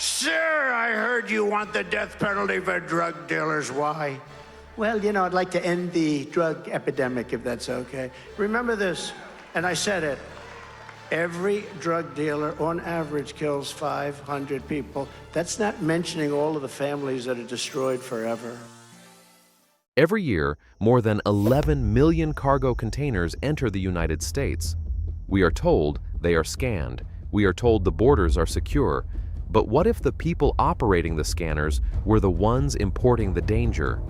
Sir, I heard you want the death penalty for drug dealers. Why? Well, I'd like to end the drug epidemic, if that's okay. Remember this, and I said it. Every drug dealer, on average, kills 500 people. That's not mentioning all of the families that are destroyed forever. Every year, more than 11 million cargo containers enter the United States. We are told they are scanned. We are told the borders are secure. But what if the people operating the scanners were the ones importing the danger?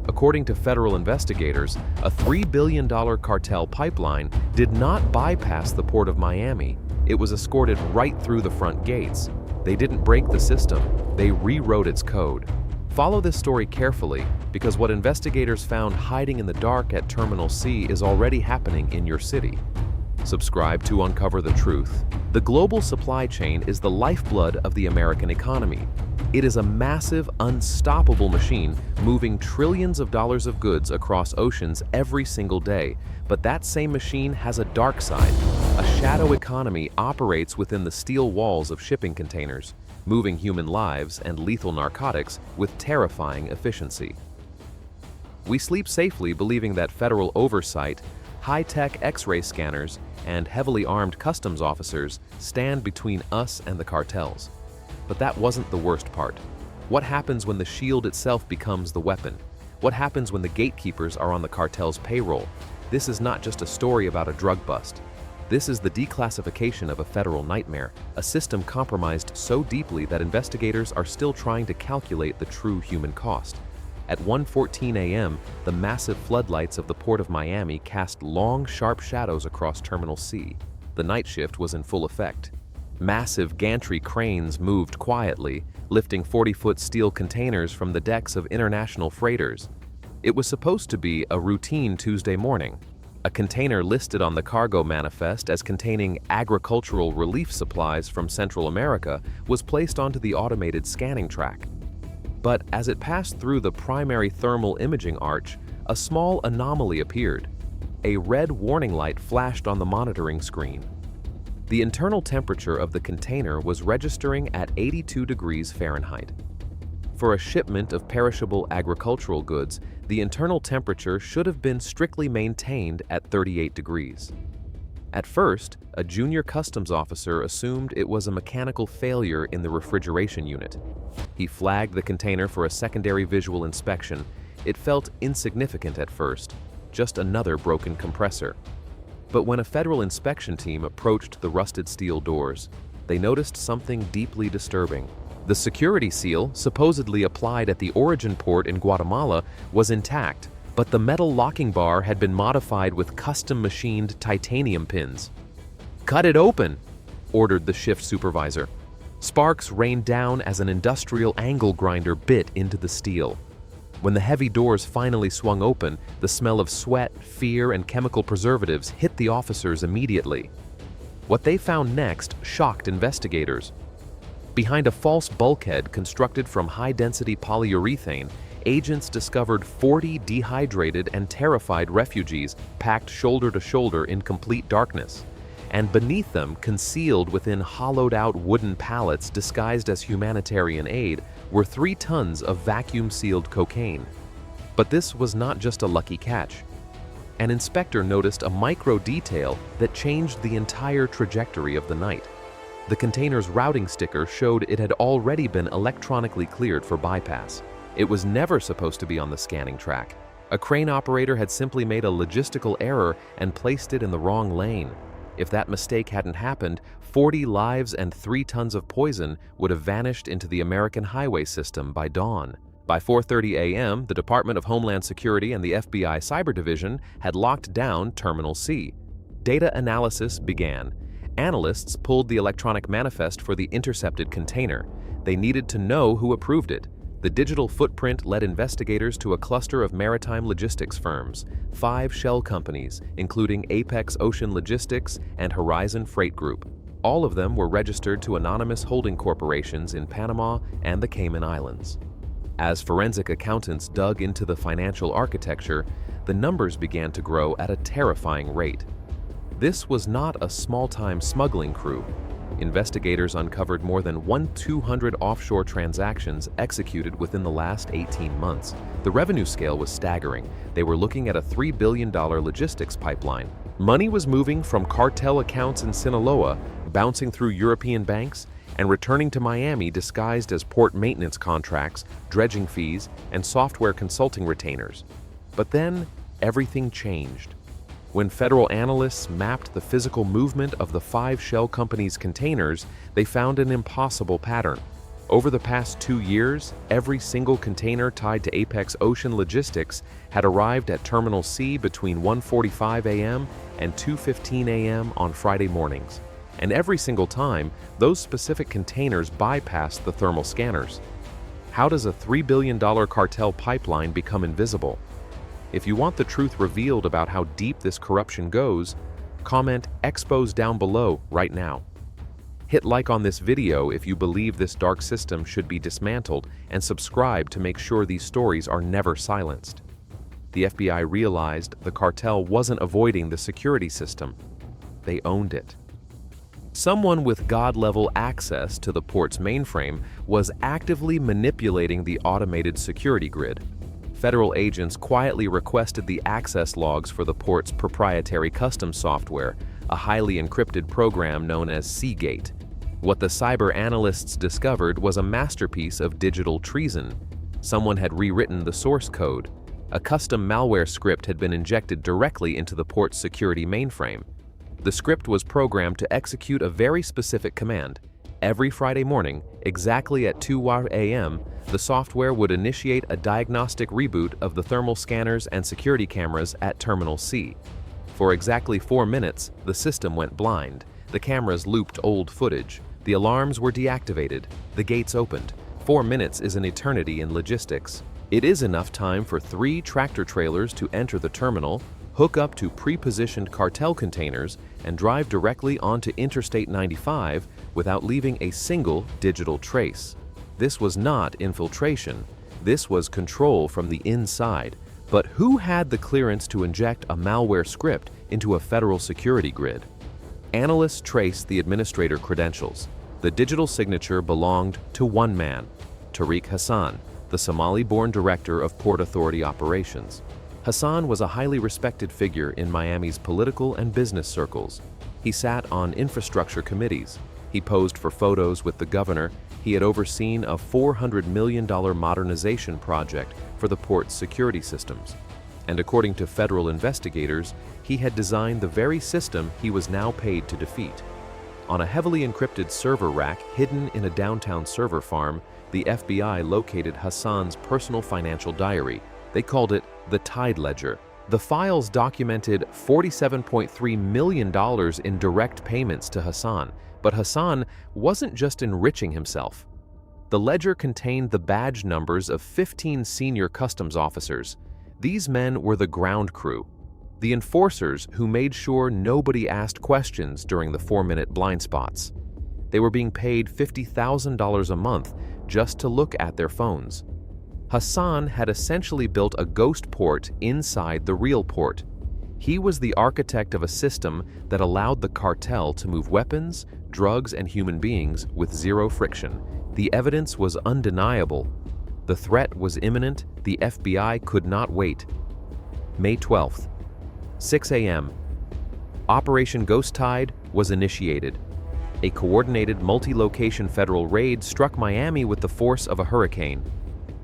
According to federal investigators, a $3 billion cartel pipeline did not bypass the port of Miami. It was escorted right through the front gates. They didn't break the system, they rewrote its code. Follow this story carefully, because what investigators found hiding in the dark at TerminalC is already happening in your city. Subscribe to uncover the truth. The global supply chain is the lifeblood of the American economy. It is a massive, unstoppable machine moving trillions of dollars of goods across oceans every single day. But that same machine has a dark side. A shadow economy operates within the steel walls of shipping containers, moving human lives and lethal narcotics with terrifying efficiency. We sleep safely believing that federal oversight, high-tech X-ray scanners, and heavily armed customs officers stand between us and the cartels. But that wasn't the worst part. What happens when the shield itself becomes the weapon? What happens when the gatekeepers are on the cartel's payroll? This is not just a story about a drug bust. This is the declassification of a federal nightmare, a system compromised so deeply that investigators are still trying to calculate the true human cost. At 1:14 a.m., the massive floodlights of the Port of Miami cast long, sharp shadows across TerminalC. The night shift was in full effect. Massive gantry cranes moved quietly, lifting 40-foot steel containers from the decks of international freighters. It was supposed to be a routine Tuesday morning. A container listed on the cargo manifest as containing agricultural relief supplies from Central America was placed onto the automated scanning track. But as it passed through the primary thermal imaging arch, a small anomaly appeared. A red warning light flashed on the monitoring screen. The internal temperature of the container was registering at 82 degrees Fahrenheit. For a shipment of perishable agricultural goods, the internal temperature should have been strictly maintained at 38 degrees. At first, a junior customs officer assumed it was a mechanical failure in the refrigeration unit. He flagged the container for a secondary visual inspection. It felt insignificant at first, just another broken compressor. But when a federal inspection team approached the rusted steel doors, they noticed something deeply disturbing. The security seal, supposedly applied at the origin port in Guatemala, was intact, but the metal locking bar had been modified with custom-machined titanium pins. "Cut it open," ordered the shift supervisor. Sparks rained down as an industrial angle grinder bit into the steel. When the heavy doors finally swung open, the smell of sweat, fear, and chemical preservatives hit the officers immediately. What they found next shocked investigators. Behind a false bulkhead constructed from high-density polyurethane, agents discovered 40 dehydrated and terrified refugees packed shoulder to shoulder in complete darkness. And beneath them, concealed within hollowed-out wooden pallets disguised as humanitarian aid, were 3 tons of vacuum-sealed cocaine. But this was not just a lucky catch. An inspector noticed a micro-detail that changed the entire trajectory of the night. The container's routing sticker showed it had already been electronically cleared for bypass. It was never supposed to be on the scanning track. A crane operator had simply made a logistical error and placed it in the wrong lane. If that mistake hadn't happened, 40 lives and 3 tons of poison would have vanished into the American highway system by dawn. By 4:30 a.m., the Department of Homeland Security and the FBI Cyber Division had locked down TerminalC. Data analysis began. Analysts pulled the electronic manifest for the intercepted container. They needed to know who approved it. The digital footprint led investigators to a cluster of maritime logistics firms, 5 shell companies, including Apex Ocean Logistics and Horizon Freight Group. All of them were registered to anonymous holding corporations in Panama and the Cayman Islands. As forensic accountants dug into the financial architecture, the numbers began to grow at a terrifying rate. This was not a small-time smuggling crew. investigators uncovered more than 200 offshore transactions executed within the last 18 months. The revenue scale was staggering. They were looking at a $3 billion logistics pipeline. Money was moving from cartel accounts in Sinaloa, bouncing through European banks, and returning to Miami disguised as port maintenance contracts, dredging fees, and software consulting retainers. But then, everything changed. When federal analysts mapped the physical movement of the 5 shell companies' containers, they found an impossible pattern. Over the past 2 years, every single container tied to Apex Ocean Logistics had arrived at TerminalC between 1:45 a.m. and 2:15 a.m. on Friday mornings. And every single time, those specific containers bypassed the thermal scanners. How does a $3 billion cartel pipeline become invisible? If you want the truth revealed about how deep this corruption goes, comment "Expose" down below right now. Hit like on this video if you believe this dark system should be dismantled, and subscribe to make sure these stories are never silenced. The FBI realized the cartel wasn't avoiding the security system. They owned it. Someone with God-level access to the port's mainframe was actively manipulating the automated security grid. Federal agents quietly requested the access logs for the port's proprietary custom software, a highly encrypted program known as Seagate. What the cyber analysts discovered was a masterpiece of digital treason. Someone had rewritten the source code. A custom malware script had been injected directly into the port's security mainframe. The script was programmed to execute a very specific command. Every Friday morning, exactly at 2 a.m., the software would initiate a diagnostic reboot of the thermal scanners and security cameras at TerminalC. For exactly 4 minutes, the system went blind. The cameras looped old footage. The alarms were deactivated. The gates opened. 4 minutes is an eternity in logistics. It is enough time for 3 tractor trailers to enter the terminal, hook up to pre-positioned cartel containers, and drive directly onto Interstate 95 without leaving a single digital trace. This was not infiltration. This was control from the inside. But who had the clearance to inject a malware script into a federal security grid? Analysts traced the administrator credentials. The digital signature belonged to one man, Tariq Hassan, the Somali-born director of Port Authority operations. Hassan was a highly respected figure in Miami's political and business circles. He sat on infrastructure committees. He posed for photos with the governor. He had overseen a $400 million modernization project for the port's security systems. And according to federal investigators, he had designed the very system he was now paid to defeat. On a heavily encrypted server rack hidden in a downtown server farm, the FBI located Hassan's personal financial diary. They called it the Tide Ledger. The files documented $47.3 million in direct payments to Hassan, but Hassan wasn't just enriching himself. The ledger contained the badge numbers of 15 senior customs officers. These men were the ground crew, the enforcers who made sure nobody asked questions during the 4-minute blind spots. They were being paid $50,000 a month just to look at their phones. Hassan had essentially built a ghost port inside the real port. He was the architect of a system that allowed the cartel to move weapons, drugs, and human beings with zero friction. The evidence was undeniable. The threat was imminent. The FBI could not wait. May 12th, 6 a.m. Operation Ghost Tide was initiated. A coordinated multi-location federal raid struck Miami with the force of a hurricane.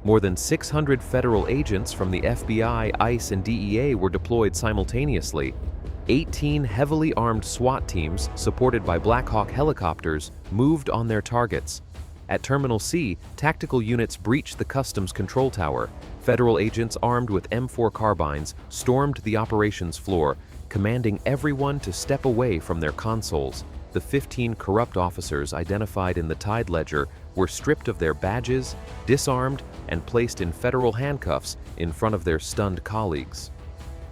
More than 600 federal agents from the FBI, ICE, and DEA were deployed simultaneously. 18 heavily armed SWAT teams, supported by Black Hawk helicopters, moved on their targets. At TerminalC, tactical units breached the customs control tower. Federal agents armed with M4 carbines stormed the operations floor, commanding everyone to step away from their consoles. The 15 corrupt officers identified in the Tide Ledger were stripped of their badges, disarmed, and placed in federal handcuffs in front of their stunned colleagues.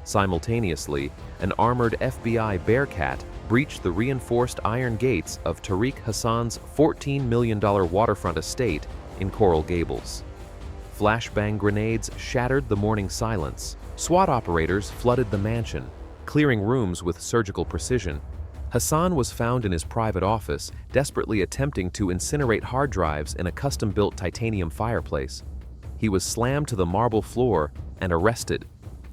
Simultaneously, an armored FBI Bearcat breached the reinforced iron gates of Tariq Hassan's $14 million waterfront estate in Coral Gables. Flashbang grenades shattered the morning silence. SWAT operators flooded the mansion, clearing rooms with surgical precision. Hassan was found in his private office, desperately attempting to incinerate hard drives in a custom-built titanium fireplace. He was slammed to the marble floor and arrested.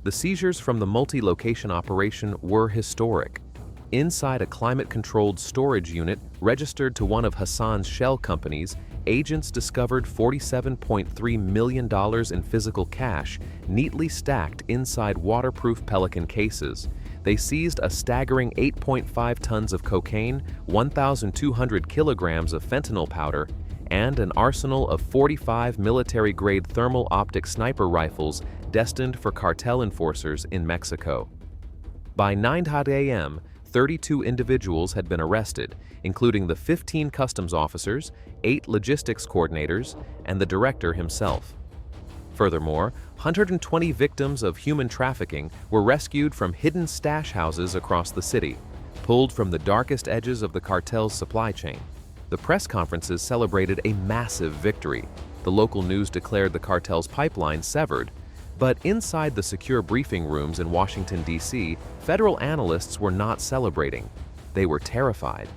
The seizures from the multi-location operation were historic. Inside a climate-controlled storage unit registered to one of Hassan's shell companies, agents discovered $47.3 million in physical cash neatly stacked inside waterproof Pelican cases. They seized a staggering 8.5 tons of cocaine, 1,200 kilograms of fentanyl powder, and an arsenal of 45 military-grade thermal optic sniper rifles destined for cartel enforcers in Mexico. By 9 a.m., 32 individuals had been arrested, including the 15 customs officers, 8 logistics coordinators, and the director himself. Furthermore, 120 victims of human trafficking were rescued from hidden stash houses across the city, pulled from the darkest edges of the cartel's supply chain. The press conferences celebrated a massive victory. The local news declared the cartel's pipeline severed. But inside the secure briefing rooms in Washington, D.C., federal analysts were not celebrating. They were terrified.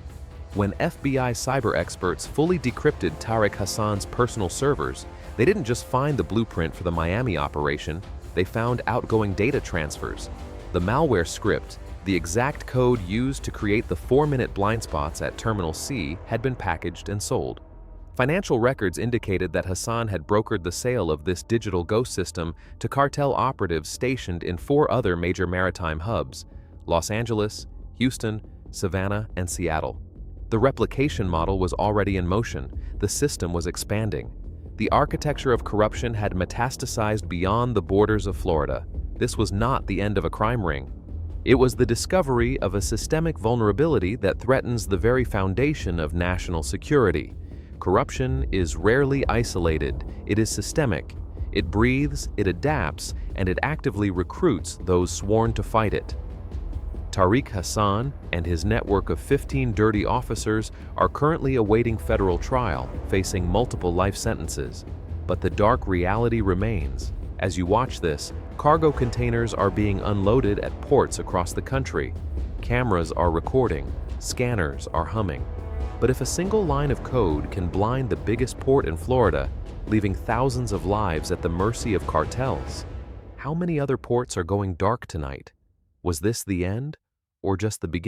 When FBI cyber experts fully decrypted Tariq Hassan's personal servers, they didn't just find the blueprint for the Miami operation, they found outgoing data transfers. The malware script, the exact code used to create the 4-minute blind spots at TerminalC, had been packaged and sold. Financial records indicated that Hassan had brokered the sale of this digital ghost system to cartel operatives stationed in 4 other major maritime hubs: Los Angeles, Houston, Savannah, and Seattle. The replication model was already in motion. The system was expanding. The architecture of corruption had metastasized beyond the borders of Florida. This was not the end of a crime ring. It was the discovery of a systemic vulnerability that threatens the very foundation of national security. Corruption is rarely isolated. It is systemic. It breathes, it adapts, and it actively recruits those sworn to fight it. Tariq Hassan and his network of 15 dirty officers are currently awaiting federal trial, facing multiple life sentences. But the dark reality remains. As you watch this, cargo containers are being unloaded at ports across the country. Cameras are recording. Scanners are humming. But if a single line of code can blind the biggest port in Florida, leaving thousands of lives at the mercy of cartels, how many other ports are going dark tonight? Was this the end, or just the beginning?